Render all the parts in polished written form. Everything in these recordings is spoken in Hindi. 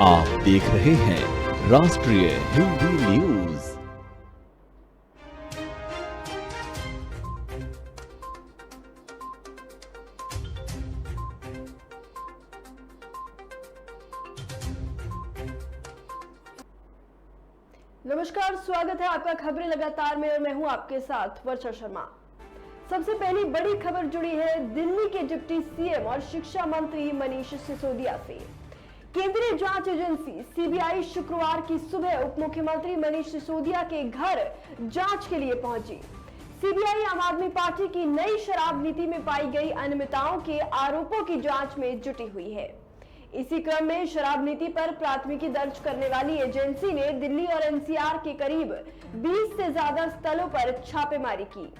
आप देख रहे हैं राष्ट्रीय हिंदी न्यूज। नमस्कार, स्वागत है आपका खबरें लगातार में और मैं हूं आपके साथ वर्षा शर्मा। सबसे पहली बड़ी खबर जुड़ी है दिल्ली के डिप्टी सीएम और शिक्षा मंत्री मनीष सिसोदिया से। केंद्रीय जांच एजेंसी सीबीआई शुक्रवार की सुबह उप मुख्यमंत्री मनीष सिसोदिया के घर जांच के लिए पहुंची। सीबीआई आम आदमी पार्टी की नई शराब नीति में पाई गई अनियमितताओं के आरोपों की जांच में जुटी हुई है। इसी क्रम में शराब नीति पर प्राथमिकी दर्ज करने वाली एजेंसी ने दिल्ली और एनसीआर के करीब 20 से ज्यादा स्थलों पर छापेमारी की।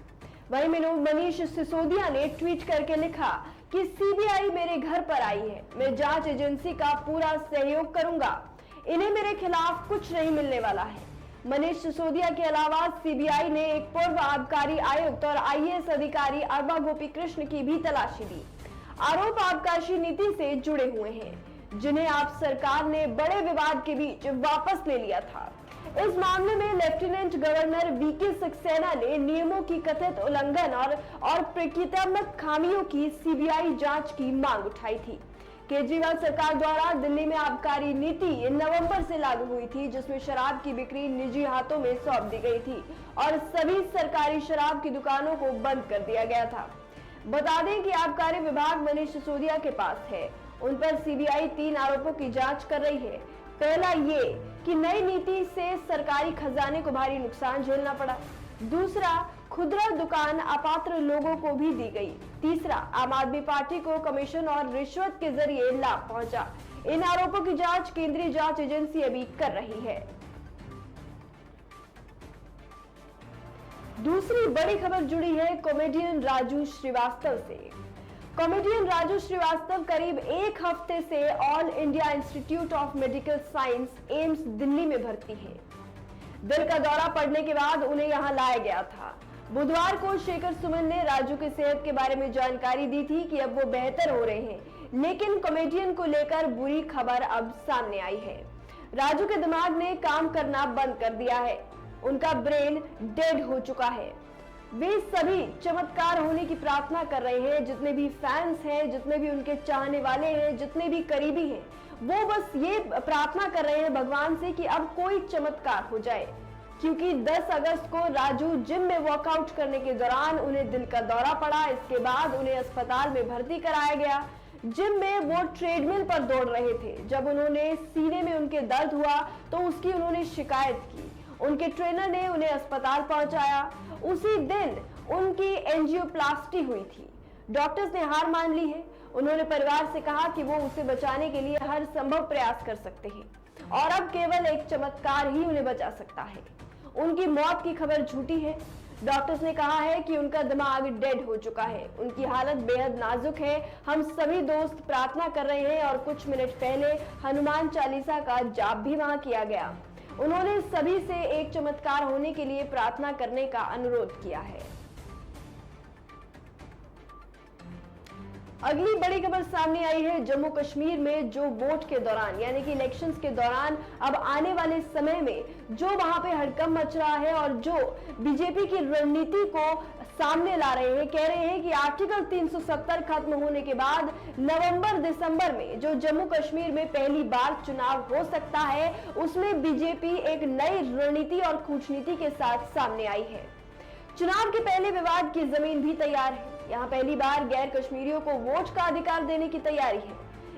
वहीं मनीष सिसोदिया ने ट्वीट करके लिखा कि सीबीआई मेरे घर पर आई है, मैं जांच एजेंसी का पूरा सहयोग करूंगा, इन्हें मेरे खिलाफ कुछ नहीं मिलने वाला है। मनीष सिसोदिया के अलावा सीबीआई ने एक पूर्व आबकारी आयुक्त और आईएएस अधिकारी अरबा गोपी कृष्ण की भी तलाशी दी। आरोप आबकारी नीति से जुड़े हुए हैं, जिन्हें आप सरकार ने बड़े विवाद के बीच वापस ले लिया था। इस मामले में लेफ्टिनेंट गवर्नर वीके सक्सेना ने नियमों की कथित उल्लंघन और प्रक्रियात्मक खामियों की सीबीआई जांच की मांग उठाई थी। केजरीवाल सरकार द्वारा दिल्ली में आबकारी नीति नवंबर से लागू हुई थी, जिसमें शराब की बिक्री निजी हाथों में सौंप दी गई थी और सभी सरकारी शराब की दुकानों को बंद कर दिया गया था। बता दें कि आबकारी विभाग मनीष सिसोदिया के पास है। उन पर सीबीआई 3 आरोपों की जांच कर रही है। पहला ये कि नई नीति से सरकारी खजाने को भारी नुकसान झेलना पड़ा। दूसरा, खुदरा दुकान अपात्र लोगों को भी दी गई। तीसरा, आम आदमी पार्टी को कमीशन और रिश्वत के जरिए लाभ पहुंचा। इन आरोपों की जांच केंद्रीय जांच एजेंसी अभी कर रही है। दूसरी बड़ी खबर जुड़ी है कॉमेडियन राजू श्रीवास्तव से। कॉमेडियन राजू श्रीवास्तव करीब एक हफ्ते से all India institute of medical science AIIMS Delhi में भर्ती है। दिल का दौरा पड़ने के बाद उन्हें यहां लाया गया था। बुधवार को शेखर सुमन ने राजू की सेहत के बारे में जानकारी दी थी कि अब वो बेहतर हो रहे हैं, लेकिन कॉमेडियन को लेकर बुरी खबर अब सामने आई है। राजू के दिमाग ने काम करना बंद कर दिया है, उनका ब्रेन डेड हो चुका है। वे सभी चमत्कार होने की प्रार्थना कर रहे हैं। जितने भी फैंस हैं, जितने भी उनके चाहने वाले हैं, जितने भी करीबी हैं, वो बस ये प्रार्थना कर रहे हैं भगवान से कि अब कोई चमत्कार हो जाए, क्योंकि 10 अगस्त को राजू जिम में वर्कआउट करने के दौरान उन्हें दिल का दौरा पड़ा। इसके बाद उन्हें अस्पताल में भर्ती कराया गया। जिम में वो ट्रेडमिल पर दौड़ रहे थे। जब उन्होंने सीने में उनके दर्द हुआ तो उसकी उन्होंने शिकायत की। उनके ट्रेनर ने उन्हें अस्पताल पहुंचाया। उसी दिन उनकी एंजियोप्लास्टी हुई थी। डॉक्टर्स ने हार मान ली है। उन्होंने परिवार से कहा कि वो उसे बचाने के लिए हर संभव प्रयास कर सकते हैं और अब केवल एक चमत्कार ही उन्हें बचा सकता है। उनकी मौत की खबर झूठी है। डॉक्टर्स ने कहा है कि उनका दिमाग डेड हो चुका है। उनकी हालत बेहद नाजुक है। हम सभी दोस्त प्रार्थना कर रहे हैं और कुछ मिनट पहले हनुमान चालीसा का जाप भी वहां किया गया। उन्होंने सभी से एक चमत्कार होने के लिए प्रार्थना करने का अनुरोध किया है। अगली बड़ी खबर सामने आई है जम्मू कश्मीर में जो वोट के दौरान यानी कि इलेक्शंस के दौरान अब आने वाले समय में जो वहां पे हड़कंप मच रहा है और जो बीजेपी की रणनीति को सामने ला रहे हैं। कह रहे हैं कि आर्टिकल 370 खत्म होने के बाद नवंबर-दिसंबर में जो जम्मू कश्मीर में पहली बार चुनाव हो सकता है, उसमें बीजेपी एक नई रणनीति और कूटनीति के साथ सामने आई है। चुनाव के पहले विवाद की जमीन भी तैयार है। यहाँ पहली बार गैर कश्मीरियों को वोट का अधिकार देने की तैयारी है,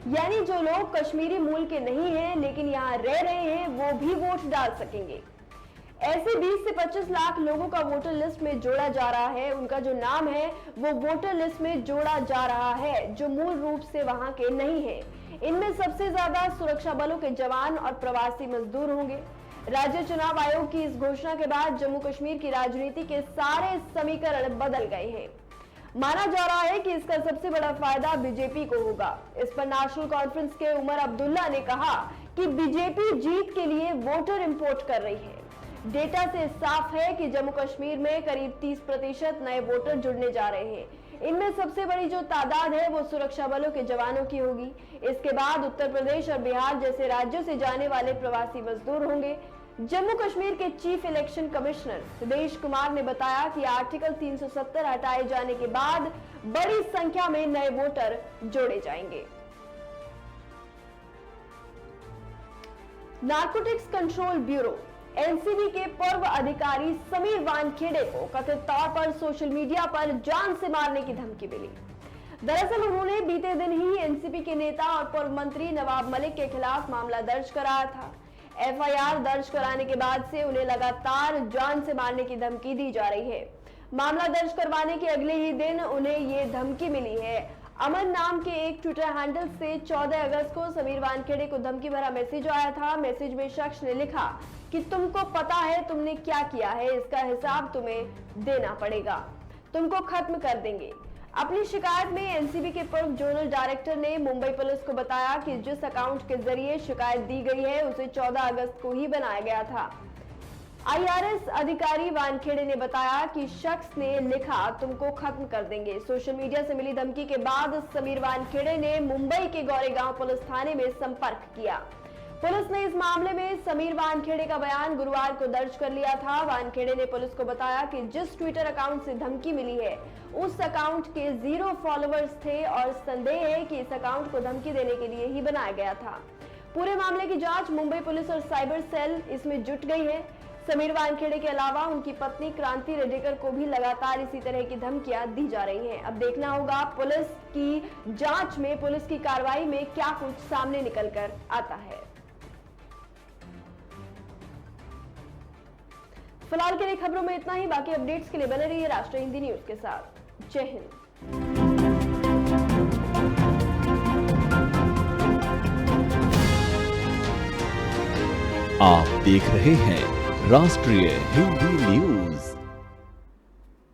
यानी जो लोग कश्मीरी मूल के नहीं हैं लेकिन यहाँ रह रहे हैं, वो भी वोट डाल सकेंगे। ऐसे 20 से 25 लाख लोगों का वोटर लिस्ट में जोड़ा जा रहा है। उनका जो नाम है वो वोटर लिस्ट में जोड़ा जा रहा है, जो मूल रूप से वहां के नहीं है। इनमें सबसे ज्यादा सुरक्षा बलों के जवान और प्रवासी मजदूर होंगे। राज्य चुनाव आयोग की इस घोषणा के बाद जम्मू कश्मीर की राजनीति के सारे समीकरण बदल गए हैं। माना जा रहा है कि इसका सबसे बड़ा फायदा बीजेपी को होगा। इस पर नेशनल कॉन्फ्रेंस के उमर अब्दुल्ला ने कहा कि बीजेपी जीत के लिए वोटर इंपोर्ट कर रही है। डेटा से साफ है कि जम्मू कश्मीर में करीब 30% नए वोटर जुड़ने जा रहे हैं। इनमें सबसे बड़ी जो तादाद है वो सुरक्षा बलों के जवानों की होगी। इसके बाद उत्तर प्रदेश और बिहार जैसे राज्यों से जाने वाले प्रवासी मजदूर होंगे। जम्मू कश्मीर के chief election commissioner Sudesh Kumar ने बताया कि आर्टिकल 370 हटाए जाने के बाद बड़ी संख्या में नए वोटर जोड़े जाएंगे। नारकोटिक्स कंट्रोल ब्यूरो एनसीबी के पूर्व अधिकारी समीर वानखेड़े को कथित तौर पर सोशल मीडिया पर जान से मारने की धमकी मिली। दरअसल उन्होंने बीते दिन ही एनसीबी के नेता और पूर्व मंत्री नवाब मलिक के खिलाफ मामला दर्ज कराया था। एफआईआर दर्ज कराने के बाद से उन्हें लगातार जान से मारने की धमकी दी जा रही है। मामला दर्ज करवाने के अगले ही दिन उन्हें ये धमकी मिली है। अमन नाम के एक ट्विटर हैंडल से 14 अगस्त को समीर वानखेड़े को धमकी भरा मैसेज आया था। मैसेज में शख्स ने लिखा कि तुमको पता है तुमने क्या किया है, इसका हिसाब तुम्हें देना पड़ेगा, तुमको खत्म कर देंगे। अपनी शिकायत में एनसीबी के पूर्व जोनल डायरेक्टर ने मुंबई पुलिस को बताया कि जिस अकाउंट के जरिए शिकायत दी गई है उसे 14 अगस्त को ही बनाया गया था। आईआरएस अधिकारी वानखेड़े ने बताया कि शख्स ने लिखा तुमको खत्म कर देंगे। सोशल मीडिया से मिली धमकी के बाद समीर वानखेड़े ने मुंबई के गोरेगांव पुलिस थाने में संपर्क किया। पुलिस ने इस मामले में समीर वानखेड़े का बयान गुरुवार को दर्ज कर लिया था। वानखेड़े ने पुलिस को बताया कि जिस ट्विटर अकाउंट से धमकी मिली है उस अकाउंट के 0 फॉलोअर्स थे और संदेह है कि इस अकाउंट को धमकी देने के लिए ही बनाया गया था। पूरे मामले की जांच मुंबई पुलिस और साइबर सेल इसमें जुट गई है। समीर वानखेड़े के अलावा उनकी पत्नी क्रांति रेडेकर को भी लगातार इसी तरह की धमकियां दी जा रही हैं। अब देखना होगा पुलिस की जांच में, पुलिस की कार्रवाई में क्या कुछ सामने निकल कर आता है। फिलहाल के लिए खबरों में इतना ही। बाकी अपडेट्स के लिए बने रहिए राष्ट्रीय हिंदी न्यूज के साथ। जय हिंद। आप देख रहे हैं राष्ट्रीय हिंदी न्यूज।